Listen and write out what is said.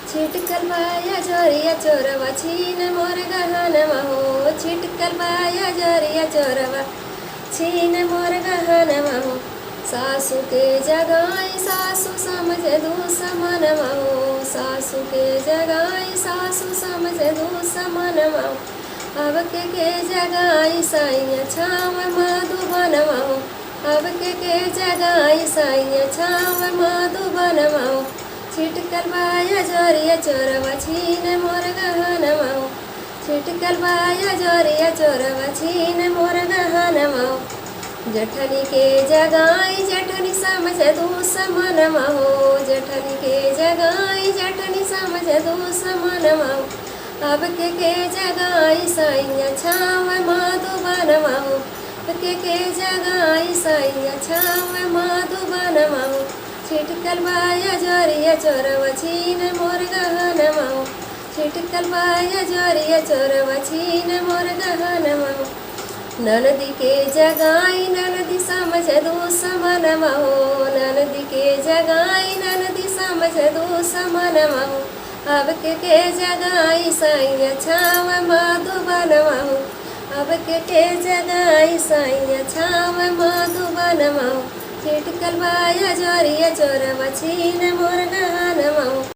छिटकल बाया जोरिया चोरवा छीन मोर गहनवा हो। छिटकल बाया जोरिया चोरवा छीन मोर गहनवा हो। सासू के जगाई सासू समझे दुश्मनवा हो। सासू के जगाई सासू समझे दुश्मनवा हो। अब के जगाई साइया छाव मधुबनवा हो। अब के जगाई साइया छाव मधुबनवा हो। छिटकल बाया जोरिया चोरवा छीन मोर गहनवा हो। छिटकल बाया जोरिया चोरवा छीन मोर गहनवा हो। जठनी के जगाई जठनी समझे दुश्मनवा हो। जठनी के जगाई जठनी समझे दुश्मनवा हो। अब के जगाई साइया छाव मधुबनवा हो। के जगाई साइया छाव मधुबनवा हो। छिटकल बाया जोरिया चोरवा छीन मोर गहनवा हो। छिटकल बाया जोरिया चोरवा छीन मोर गहनवा हो। ननदी के जगाई ननदी समझे दुश्मनवा हो। ननदी के जगाई ननदी समझे दुश्मनवा हो। अब के जगाई साइया छाव मधुबनवा हो। अब के जगाई साइया छाव मधुबनवा हो। छिटकल बाया जोरिया चोरवा छीन मोर गहनवा हो।